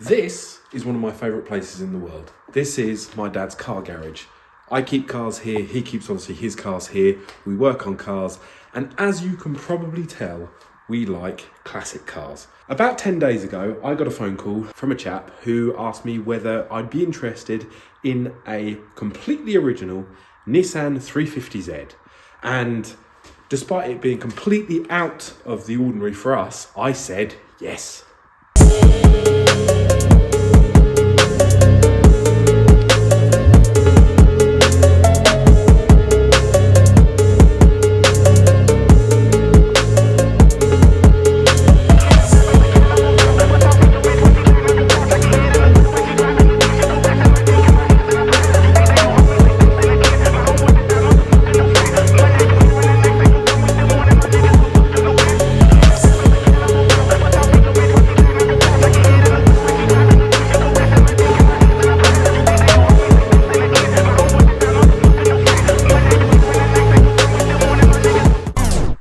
This is one of my favourite places in the world. This is my dad's car garage. I keep cars here, he keeps obviously his cars here, we work on cars, and as you can probably tell, we like classic cars. About 10 days ago, I got a phone call from a chap who asked me whether I'd be interested in a completely original Nissan 350Z. And despite it being completely out of the ordinary for us, I said yes.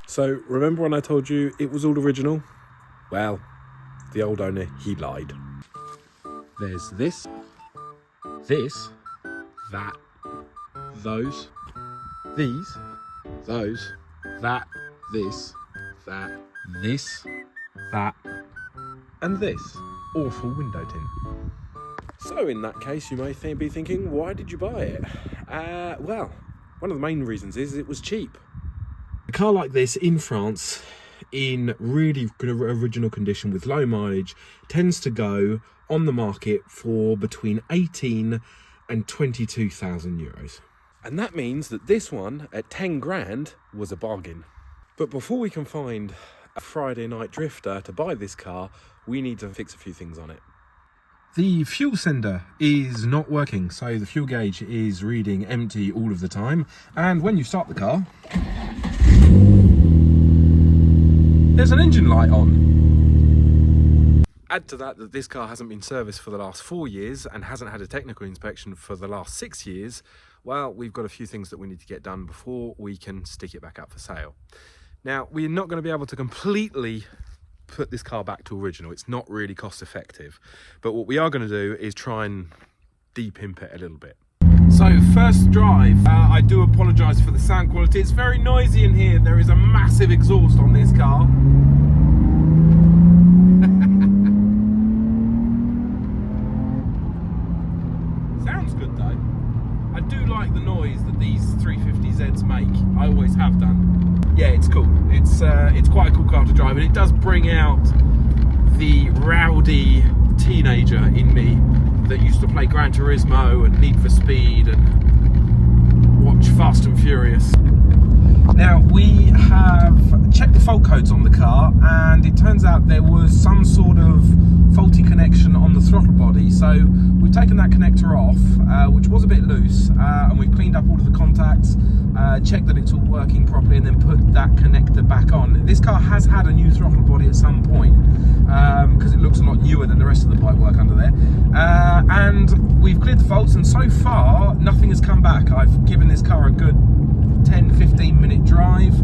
So remember when I told you it was all original? Well, the old owner, he lied. There's this, that, those, these, those, that, this, that, and this awful window tint. So in that case, you may be thinking, why did you buy it? Well, one of the main reasons is it was cheap. A car like this in France, in really good original condition with low mileage, tends to go on the market for between 18 and 22,000 euros. And that means that this one at 10 grand was a bargain. But before we can find a Friday night drifter to buy this car, we need to fix a few things on it. The fuel sender is not working, so the fuel gauge is reading empty all of the time. And when you start the car, there's an engine light on. Add to that this car hasn't been serviced for the last 4 years and hasn't had a technical inspection for the last 6 years. Well, we've got a few things that we need to get done before we can stick it back up for sale. Now, we're not going to be able to completely put this car back to original. It's not really cost effective. But what we are going to do is try and de-pimp it a little bit. So first drive, I do apologise for the sound quality. It's very noisy in here. There is a massive exhaust on this car. Sounds good though. I do like the noise that these 350Zs make. I always have done. Yeah, it's cool. It's quite a cool car to drive, and it does bring out the rowdy teenager in me that used to play Gran Turismo and Need for Speed and watch Fast and Furious. Now, we have checked the fault codes on the car, and it turns out there was some sort of faulty connection on the throttle body. So we've taken that connector off, which was a bit loose, and we've cleaned up all of the contacts, checked that it's all working properly, and then put that connector back on. This car has had a new throttle body at some point, because it looks a lot newer than the rest of the pipework under there. And we've cleared the faults, and so far nothing has come back. I've given this car a good 10-15 minute drive,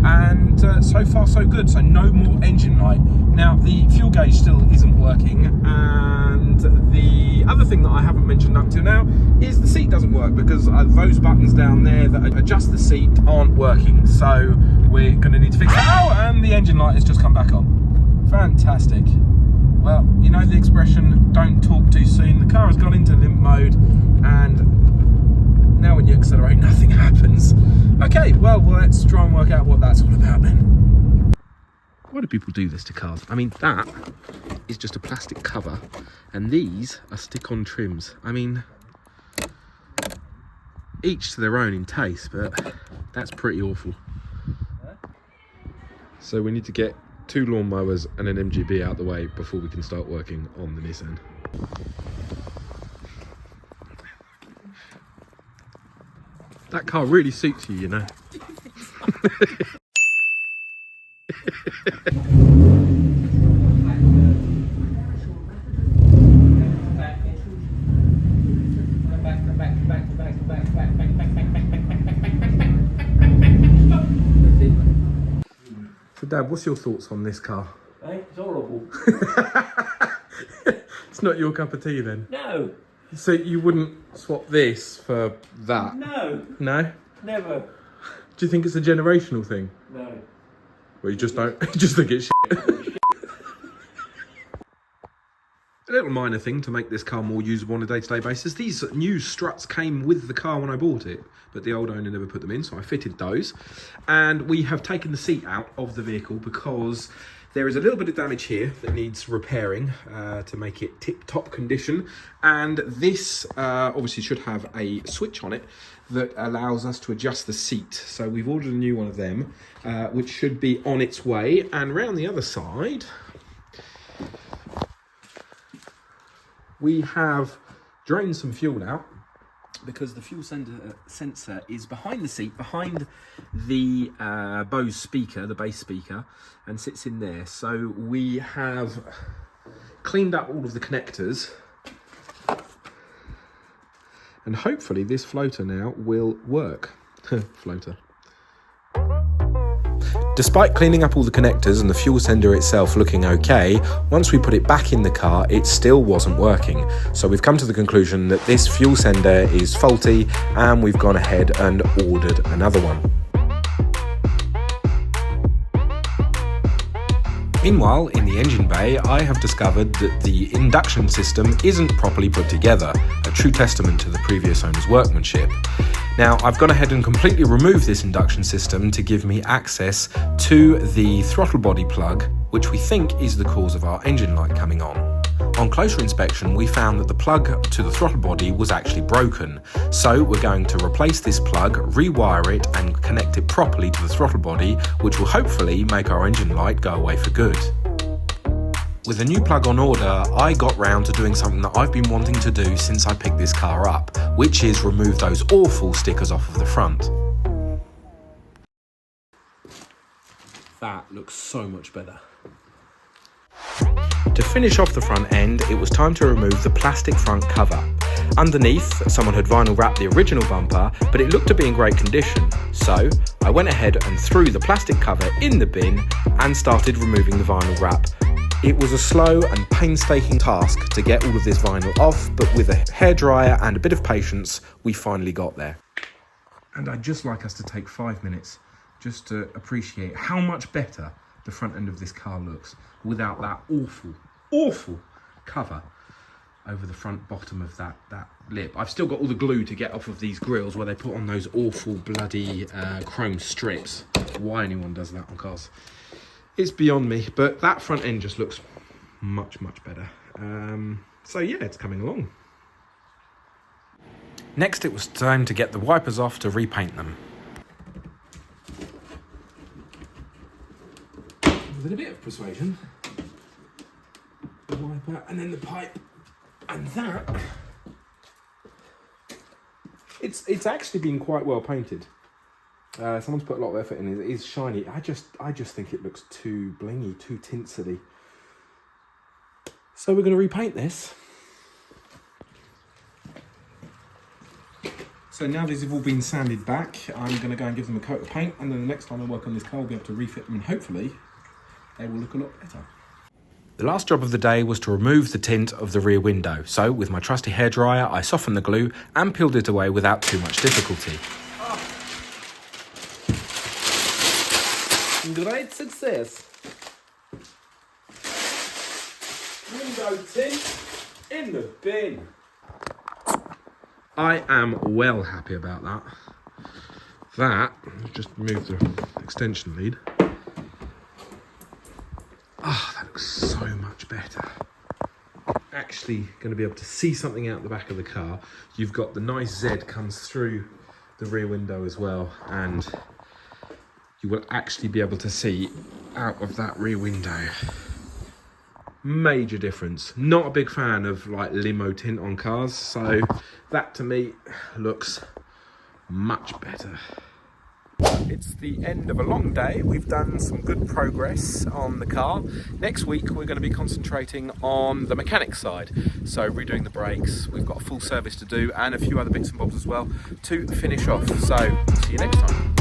and so far so good. So no more engine light. Now the fuel gauge still isn't working, and the other thing that I haven't mentioned up to now is the seat doesn't work, because those buttons down there that adjust the seat aren't working. So we're going to need to fix that. Oh, and the engine light has just come back on. Fantastic. Well, you know the expression, don't talk too soon. The car has gone into limp mode, and now when you accelerate, nothing happens. Okay, well, let's try and work out what that's all about then. Why do people do this to cars? I mean, that is just a plastic cover, and these are stick-on trims. I mean, each to their own in taste, but that's pretty awful. So we need to get 2 lawnmowers and an MGB out the way before we can start working on the Nissan. That car really suits you, you know. So Dad, what's your thoughts on this car? Hey, it's horrible. It's not your cup of tea then? No. So you wouldn't swap this for that? No. No? Never. Do you think it's a generational thing? No. Well, you just don't. You just think it's shit. A little minor thing to make this car more usable on a day-to-day basis. These new struts came with the car when I bought it, but the old owner never put them in, so I fitted those. And we have taken the seat out of the vehicle because there is a little bit of damage here that needs repairing to make it tip-top condition. And this obviously should have a switch on it that allows us to adjust the seat. So we've ordered a new one of them, which should be on its way. And round the other side, we have drained some fuel out because the fuel sensor is behind the seat, behind the Bose speaker, the bass speaker, and sits in there. So we have cleaned up all of the connectors, and hopefully this floater now will work. Floater. Despite cleaning up all the connectors and the fuel sender itself looking okay, once we put it back in the car, it still wasn't working. So we've come to the conclusion that this fuel sender is faulty, and we've gone ahead and ordered another one. Meanwhile, in the engine bay, I have discovered that the induction system isn't properly put together, a true testament to the previous owner's workmanship. Now, I've gone ahead and completely removed this induction system to give me access to the throttle body plug, which we think is the cause of our engine light coming on. On closer inspection, we found that the plug to the throttle body was actually broken. So we're going to replace this plug, rewire it, and connect it properly to the throttle body, which will hopefully make our engine light go away for good. With a new plug on order, I got round to doing something that I've been wanting to do since I picked this car up, which is remove those awful stickers off of the front. That looks so much better. To finish off the front end, it was time to remove the plastic front cover. Underneath, someone had vinyl wrapped the original bumper, but it looked to be in great condition. So I went ahead and threw the plastic cover in the bin and started removing the vinyl wrap. It was a slow and painstaking task to get all of this vinyl off, but with a hairdryer and a bit of patience, we finally got there. And I'd just like us to take 5 minutes just to appreciate how much better the front end of this car looks without that awful cover over the front bottom of that lip. I've still got all the glue to get off of these grills where they put on those awful bloody chrome strips. Why anyone does that on cars, it's beyond me, but that front end just looks much better. So yeah, it's coming along. Next, it was time to get the wipers off to repaint them. With a bit of persuasion, the wiper and then the pipe, and that, it's actually been quite well painted. Someone's put a lot of effort in it. It is shiny. I just think it looks too blingy, too tinsely. So we're going to repaint this. So now these have all been sanded back, I'm going to go and give them a coat of paint, and then the next time I work on this car, I'll be able to refit them, and hopefully they will look a lot better. The last job of the day was to remove the tint of the rear window. So with my trusty hairdryer, I softened the glue and peeled it away without too much difficulty. Great success. Window tint in the bin. I am well happy about that. Just remove the extension lead. That looks so much better. Actually going to be able to see something out the back of the car. You've got the nice Z comes through the rear window as well, and you will actually be able to see out of that rear window. Major difference. Not a big fan of like limo tint on cars, so that to me looks much better. It's the end of a long day. We've done some good progress on the car. Next week we're going to be concentrating on the mechanic side, so redoing the brakes. We've got a full service to do and a few other bits and bobs as well to finish off. So see you next time.